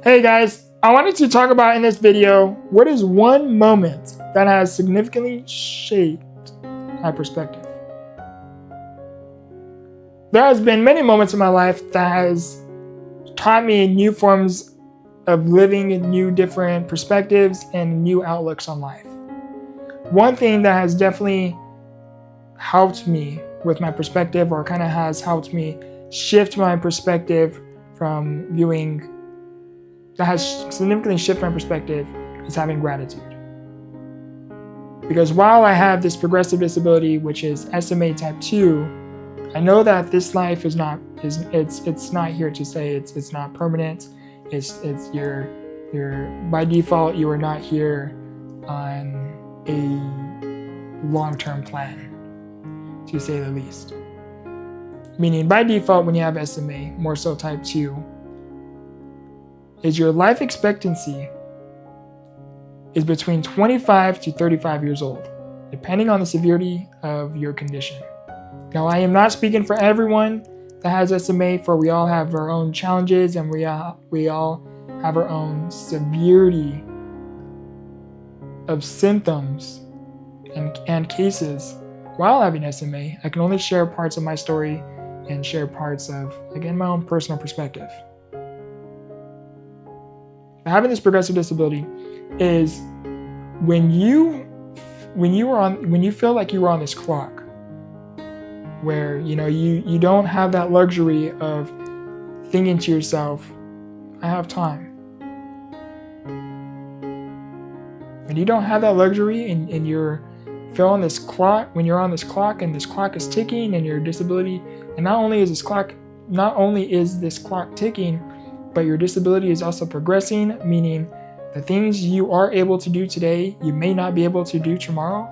Hey guys, I wanted to talk about in this video, what is one moment that has significantly shaped my perspective? There has been many moments in my life that has taught me new forms of living, new different perspectives, and new outlooks on life. One thing that has definitely helped me with my perspective, or kind of has helped me shift my perspective from viewing, that has significantly shifted my perspective, is having gratitude. Because while I have this progressive disability, which is SMA Type Two, I know that this life is not here to stay. It's not permanent. It's you're by default you are not here on a long-term plan, to say the least. Meaning by default, when you have SMA, more so Type 2, is your life expectancy is between 25 to 35 years old, depending on the severity of your condition. Now, I am not speaking for everyone that has SMA, for we all have our own challenges and we all have our own severity of symptoms and cases while having SMA. I can only share parts of my story and share parts of, again, my own personal perspective. Having this progressive disability is when you feel like you were on this clock, where you don't have that luxury of thinking to yourself, I have time. When you don't have that luxury and you're feeling this clock, when you're on this clock and this clock is ticking and your disability, and not only is this clock ticking, but your disability is also progressing, meaning the things you are able to do today, you may not be able to do tomorrow.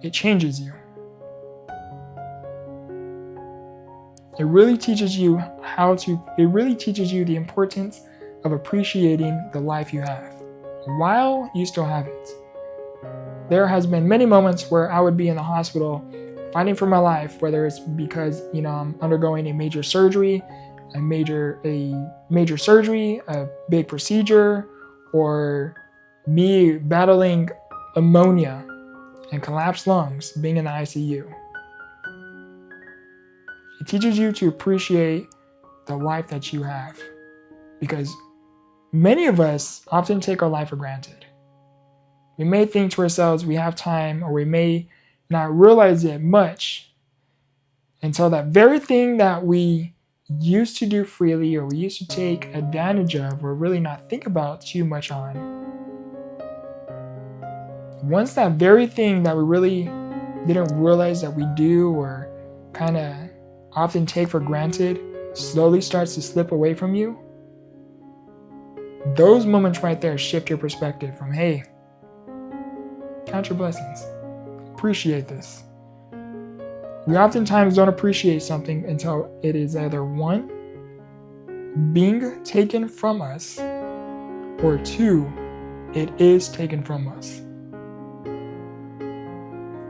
It changes you. It really teaches you the importance of appreciating the life you have while you still have it. There has been many moments where I would be in the hospital fighting for my life, whether it's because I'm undergoing a major surgery, a big procedure, or me battling pneumonia and collapsed lungs, being in the ICU. It teaches you to appreciate the life that you have, because many of us often take our life for granted. We may think to ourselves we have time, or we may not realize it much until that very thing that we used to do freely, or we used to take advantage of, or really not think about too much on. Once that very thing that we really didn't realize that we do, or kind of often take for granted, slowly starts to slip away from you, those moments right there shift your perspective from, hey, count your blessings, appreciate this. We oftentimes don't appreciate something until it is either one, being taken from us, or two, it is taken from us.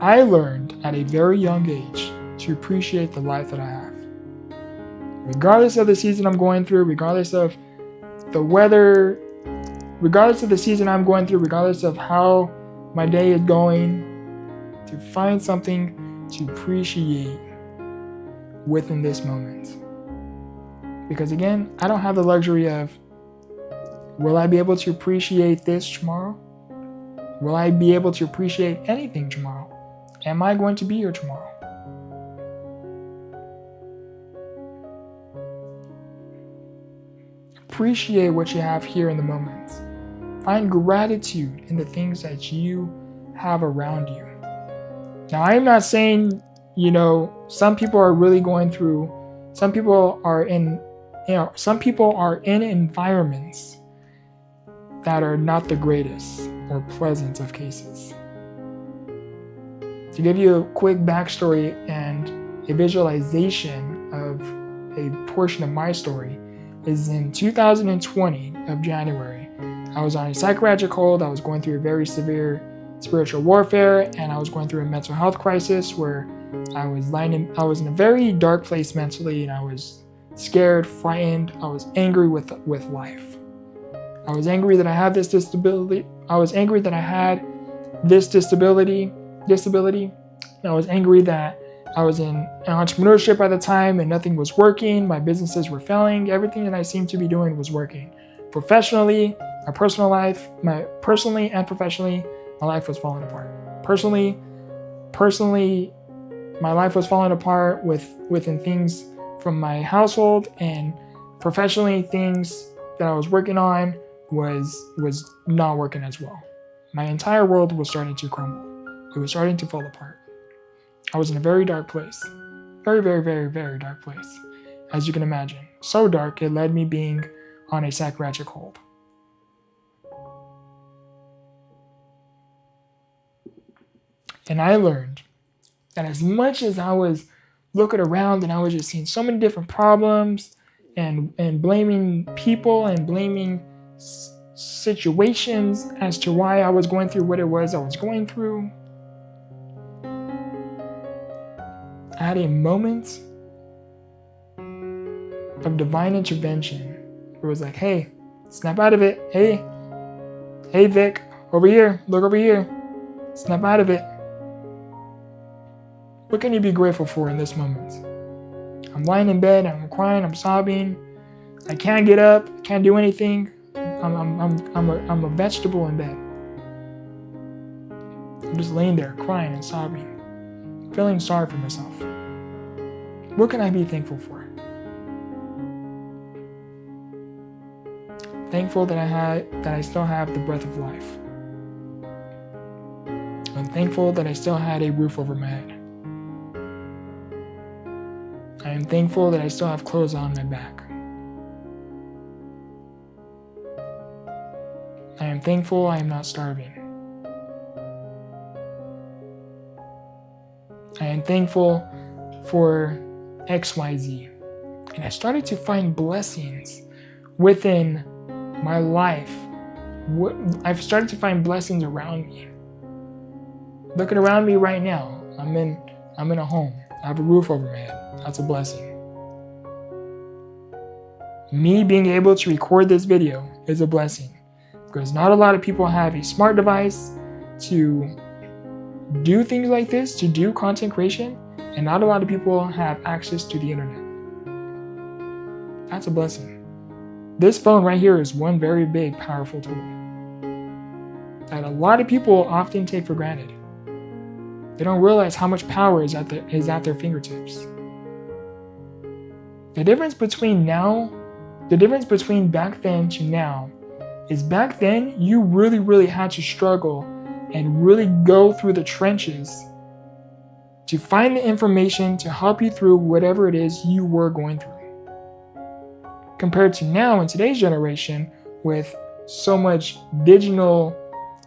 I learned at a very young age to appreciate the life that I have. Regardless of the season I'm going through, regardless of the weather, regardless of the season I'm going through, regardless of how my day is going, to find something to appreciate within this moment. Because again, I don't have the luxury of, will I be able to appreciate this tomorrow? Will I be able to appreciate anything tomorrow? Am I going to be here tomorrow? Appreciate what you have here in the moment. Find gratitude in the things that you have around you. Now, I am not saying, some people are really going through, some people are in environments that are not the greatest or pleasant of cases. To give you a quick backstory and a visualization of a portion of my story, is in 2020 of January, I was on a psychiatric hold. I was going through a very severe spiritual warfare, and I was going through a mental health crisis where I was in a very dark place mentally, and I was scared, frightened. I was angry with life. I was angry that I had this disability. I was angry that I had this disability. I was angry that I was in entrepreneurship at the time and nothing was working. My businesses were failing. Everything that I seemed to be doing was working. Professionally, personally and professionally, my life was falling apart. Personally, my life was falling apart within things from my household, and professionally, things that I was working on was not working as well. My entire world was starting to crumble. It was starting to fall apart. I was in a very dark place. Very, very, very, very dark place. As you can imagine. So dark, it led me being on a psychiatric hold. And I learned that as much as I was looking around and I was just seeing so many different problems and blaming people and blaming situations as to why I was going through what it was I was going through, I had a moment of divine intervention where it was like, hey, snap out of it. Hey, Vic, over here, look over here. Snap out of it. What can you be grateful for in this moment? I'm lying in bed, I'm crying, I'm sobbing. I can't get up, can't do anything. I'm a vegetable in bed. I'm just laying there crying and sobbing, feeling sorry for myself. What can I be thankful for? Thankful that I still have the breath of life. I'm thankful that I still had a roof over my head. I am thankful that I still have clothes on my back. I am thankful I am not starving. I am thankful for XYZ. And I started to find blessings within my life. I've started to find blessings around me. Looking around me right now, I'm in a home. I have a roof over my head. That's a blessing. Me being able to record this video is a blessing, because not a lot of people have a smart device to do things like this, to do content creation, and not a lot of people have access to the internet. That's a blessing. This phone right here is one very big, powerful tool that a lot of people often take for granted. They don't realize how much power is at their fingertips. The difference between back then to now is back then you really, really had to struggle and really go through the trenches to find the information to help you through whatever it is you were going through. Compared to now in today's generation, with so much digital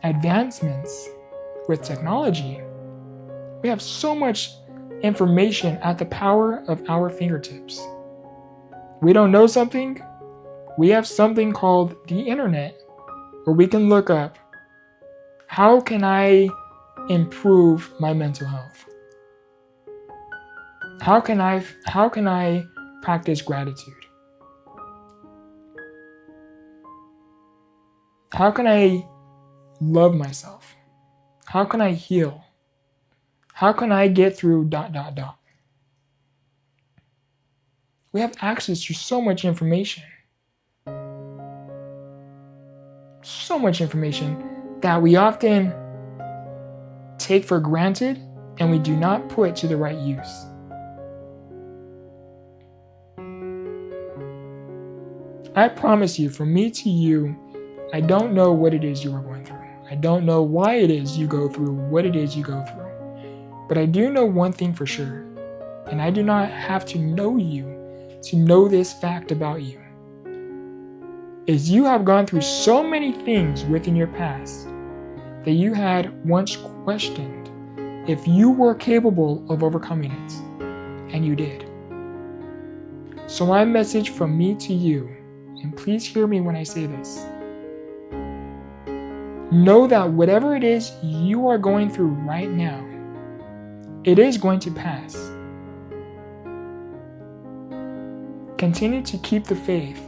advancements with technology, we have so much information at the power of our fingertips. We don't know something, we have something called the internet where we can look up, how can I improve my mental health? How can I practice gratitude? How can I love myself? How can I heal? How can I get through ... We have access to so much information. So much information that we often take for granted and we do not put to the right use. I promise you, from me to you, I don't know what it is you are going through. I don't know why it is you go through what it is you go through. But I do know one thing for sure, and I do not have to know you to know this fact about you, is you have gone through so many things within your past that you had once questioned if you were capable of overcoming it, and you did. So my message from me to you, and please hear me when I say this, know that whatever it is you are going through right now, it is going to pass. continue to keep the faith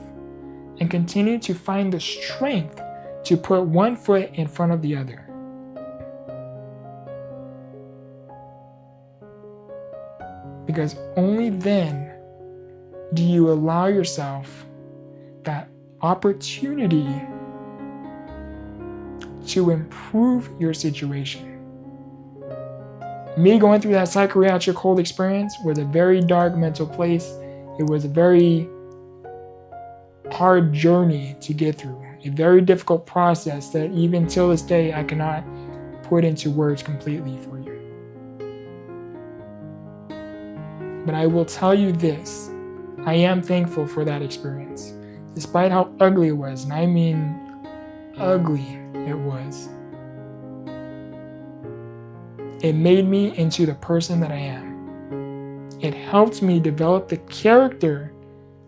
and continue to find the strength to put one foot in front of the other. Because only then do you allow yourself that opportunity to improve your situation. Me going through that psychiatric hold experience was a very dark mental place. It was a very hard journey to get through, a very difficult process that even till this day I cannot put into words completely for you. But I will tell you this, I am thankful for that experience, despite how ugly it was, and I mean ugly it was. It made me into the person that I am. It helped me develop the character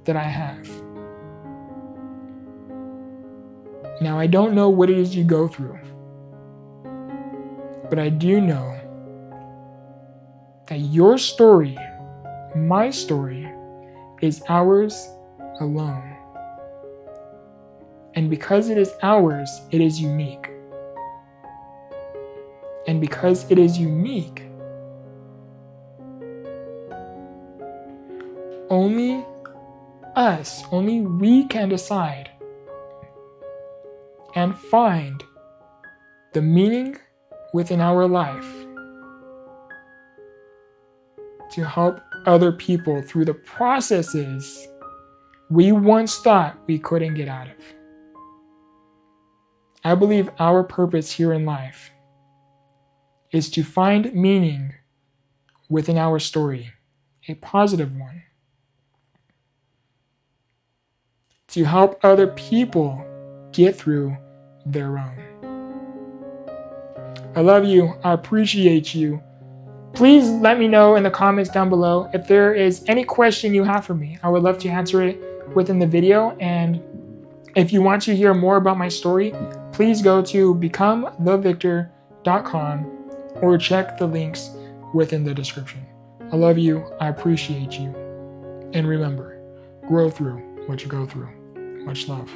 that I have. Now, I don't know what it is you go through, but I do know that your story, my story, is ours alone. And because it is ours, it is unique. And because it is unique, only we can decide and find the meaning within our life to help other people through the processes we once thought we couldn't get out of. I believe our purpose here in life is to find meaning within our story, a positive one, to help other people get through their own. I love you. I appreciate you. Please let me know in the comments down below if there is any question you have for me. I would love to answer it within the video. And if you want to hear more about my story, please go to becomethevictor.com or check the links within the description. I love you. I appreciate you. And remember, grow through what you go through. Much love.